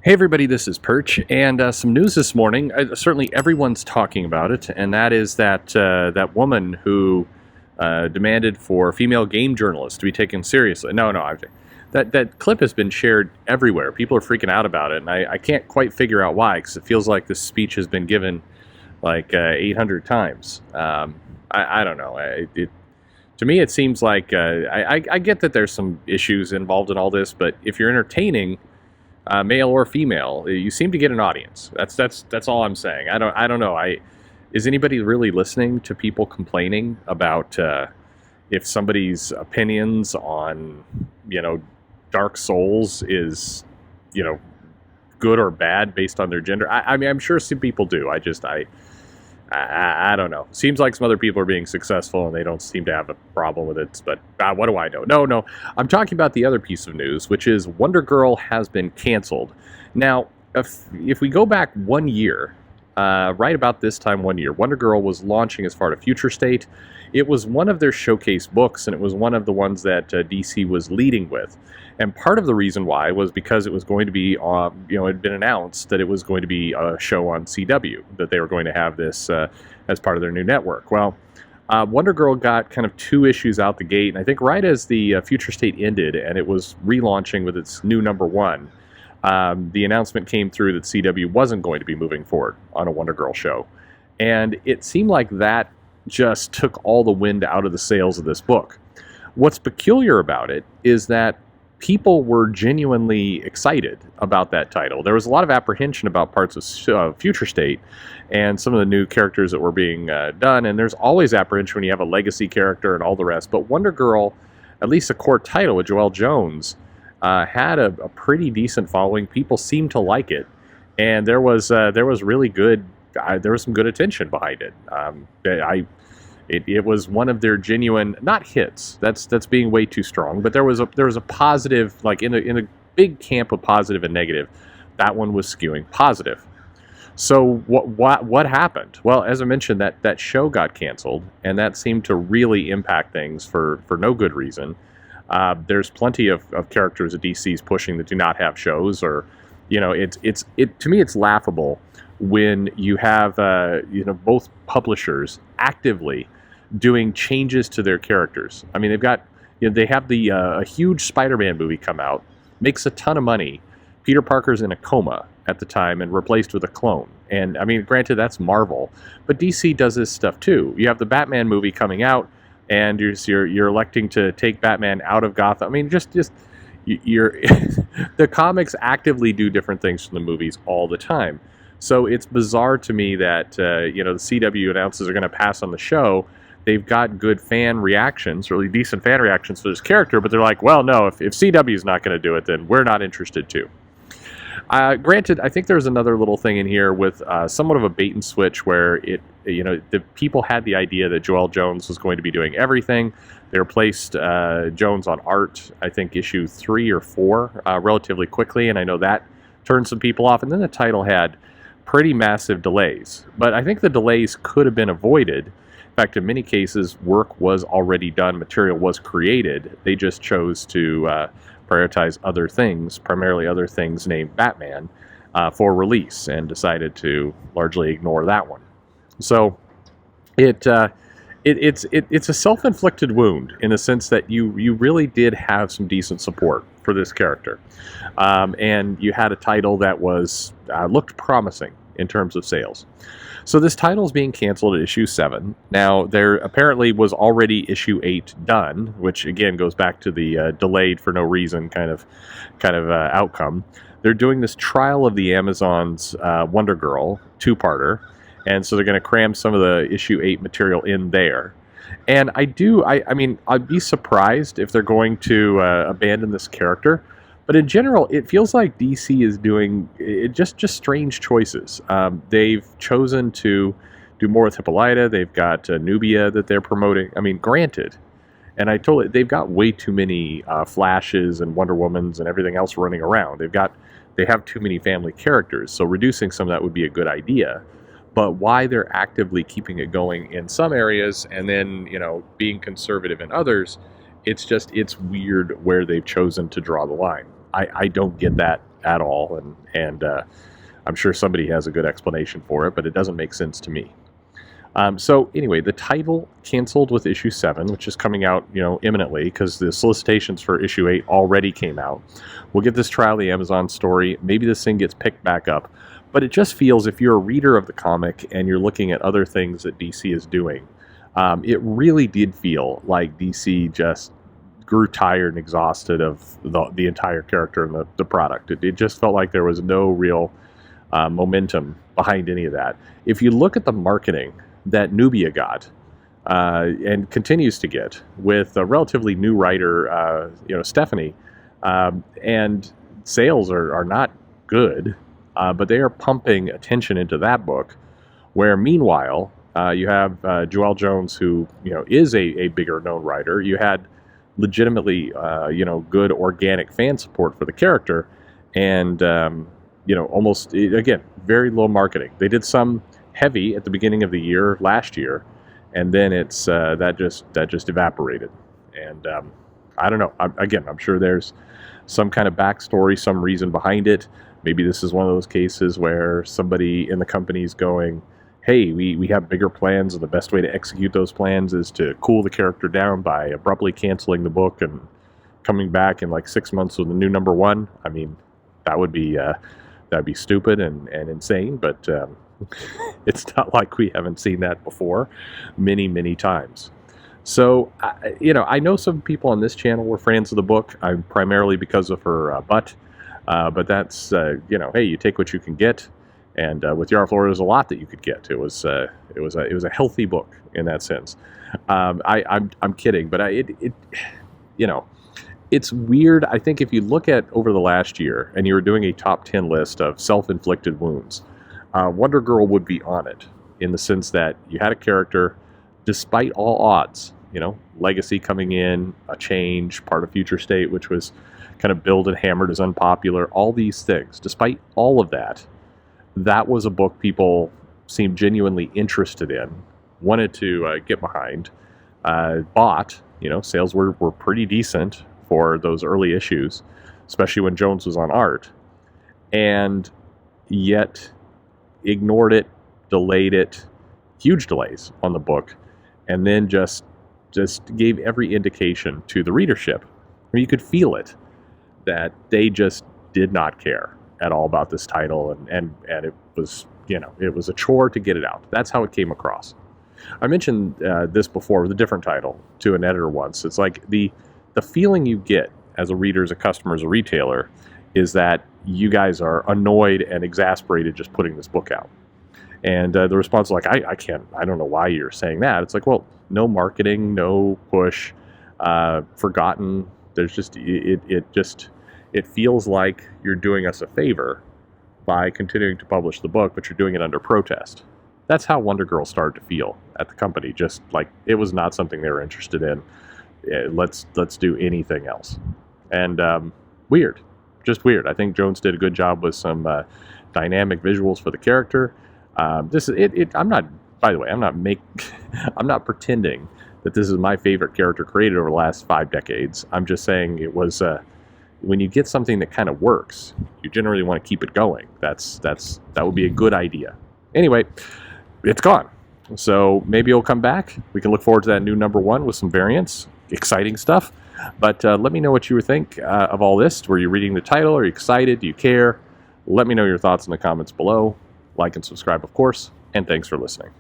Hey everybody, this is Perch, and some news this morning. Certainly, everyone's talking about it, and that is that woman who demanded for female game journalists to be taken seriously. That clip has been shared everywhere. People are freaking out about it, and I can't quite figure out why, because it feels like this speech has been given like 800 times. I don't know. To me, it seems like I get that there's some issues involved in all this, but if you're entertaining, male or female, you seem to get an audience. That's all I'm saying. I don't know. Is anybody really listening to people complaining about if somebody's opinions on Dark Souls is good or bad based on their gender? I mean, I'm sure some people do. I don't know. Seems like some other people are being successful and they don't seem to have a problem with it. But what do I know? No. I'm talking about the other piece of news, which is Wonder Girl has been canceled. Now, if we go back 1 year, right about this time 1 year, Wonder Girl was launching as far as Future State. It was one of their showcase books, and it was one of the ones that DC was leading with. And part of the reason why was because it was going to be, it had been announced that it was going to be a show on CW, that they were going to have this as part of their new network. Well, Wonder Girl got kind of 2 issues out the gate, and I think right as the Future State ended and it was relaunching with its new #1, the announcement came through that CW wasn't going to be moving forward on a Wonder Girl show. And it seemed like that just took all the wind out of the sails of this book. What's peculiar about it is that people were genuinely excited about that title. There was a lot of apprehension about parts of Future State and some of the new characters that were being done, and there's always apprehension when you have a legacy character and all the rest. But Wonder Girl, at least a core title with Joelle Jones, had a pretty decent following. People seemed to like it, and there was really good. There was some good attention behind it. It was one of their genuine, not hits. That's being way too strong. But there was a positive, like in a big camp of positive and negative. That one was skewing positive. So what happened? Well, as I mentioned, that show got canceled, and that seemed to really impact things for no good reason. There's plenty of characters that DC's pushing that do not have shows, or to me it's laughable when you have both publishers actively doing changes to their characters. I mean, they have a huge Spider-Man movie come out, makes a ton of money. Peter Parker's in a coma at the time and replaced with a clone. And I mean, granted, that's Marvel, but DC does this stuff too. You have the Batman movie coming out, and you're electing to take Batman out of Gotham. I mean, you're the comics actively do different things from the movies all the time. So it's bizarre to me that the CW announces they're going to pass on the show. They've got good fan reactions, really decent fan reactions for this character, but they're like, well, no, if CW is not going to do it, then we're not interested too. Granted, I think there's another little thing in here with somewhat of a bait and switch where the people had the idea that Joelle Jones was going to be doing everything. They replaced Jones on art, I think issue 3 or 4, relatively quickly, and I know that turned some people off. And then the title had pretty massive delays, but I think the delays could have been avoided. In fact, in many cases, work was already done, material was created. They just chose to prioritize other things, primarily other things named Batman, for release, and decided to largely ignore that one. So it's a self-inflicted wound in the sense that you really did have some decent support for this character, and you had a title that was looked promising in terms of sales. So this title is being canceled at issue 7. Now, there apparently was already issue 8 done, which again goes back to the delayed for no reason kind of outcome. They're doing this trial of the Amazon's Wonder Girl 2-parter, and so they're going to cram some of the issue 8 material in there. And I mean, I'd be surprised if they're going to abandon this character. But in general, it feels like DC is doing just strange choices. They've chosen to do more with Hippolyta. They've got Nubia that they're promoting. I mean, granted, and I told it, they've got way too many Flashes and Wonder Womans and everything else running around. They have too many family characters, so reducing some of that would be a good idea. But why they're actively keeping it going in some areas and then being conservative in others, it's weird where they've chosen to draw the line. I don't get that at all, and I'm sure somebody has a good explanation for it, but it doesn't make sense to me. So anyway, the title canceled with issue 7, which is coming out, imminently, because the solicitations for issue 8 already came out. We'll get this Trial of the Amazon story. Maybe this thing gets picked back up. But it just feels, if you're a reader of the comic and you're looking at other things that DC is doing, it really did feel like DC just grew tired and exhausted of the entire character and the product. It just felt like there was no real momentum behind any of that. If you look at the marketing that Nubia got and continues to get with a relatively new writer, Stephanie, and sales are not good, but they are pumping attention into that book, where meanwhile you have Joelle Jones, who is a bigger known writer. You had legitimately good organic fan support for the character, and almost, again, very low marketing. They did some heavy at the beginning of the year last year, and then it's that just evaporated. And I don't know. I'm sure there's some kind of backstory, some reason behind it. Maybe this is one of those cases where somebody in the company is going, hey, we have bigger plans, and the best way to execute those plans is to cool the character down by abruptly canceling the book and coming back in like 6 months with a new number 1. I mean, that'd be stupid and insane, but it's not like we haven't seen that before many, many times. So, I know some people on this channel were fans of the book, primarily because of her butt, but that's, hey, you take what you can get, and with Yara Florida, there's a lot that you could get. It was a healthy book in that sense. I'm kidding, but it's weird. I think if you look at over the last year and you were doing a top 10 list of self-inflicted wounds, Wonder Girl would be on it, in the sense that you had a character, despite all odds, legacy coming in, a change, part of Future State, which was kind of billed and hammered as unpopular, all these things. Despite all of that, that was a book people seemed genuinely interested in, wanted to get behind, bought. Sales were pretty decent for those early issues, especially when Jones was on art, and yet ignored it, delayed it, huge delays on the book, and then just gave every indication to the readership, where you could feel it, that they just did not care at all about this title, and it was, it was a chore to get it out. That's how it came across. I mentioned this before with a different title to an editor once. It's like the feeling you get as a reader, as a customer, as a retailer, is that you guys are annoyed and exasperated just putting this book out. And the response is like, I don't know why you're saying that. It's like, well, no marketing, no push, forgotten. There's just, it feels like you're doing us a favor by continuing to publish the book, but you're doing it under protest. That's how Wonder Girl started to feel at the company. Just like it was not something they were interested in. Let's do anything else. And weird, just weird. I think Jones did a good job with some dynamic visuals for the character. This is it. I'm not. By the way, I'm not pretending that this is my favorite character created over the last 5 decades. I'm just saying it was. When you get something that kind of works, you generally want to keep it going. That would be a good idea. Anyway, it's gone. So maybe it'll come back. We can look forward to that new number 1 with some variants. Exciting stuff. But let me know what you think of all this. Were you reading the title? Are you excited? Do you care? Let me know your thoughts in the comments below. Like and subscribe, of course. And thanks for listening.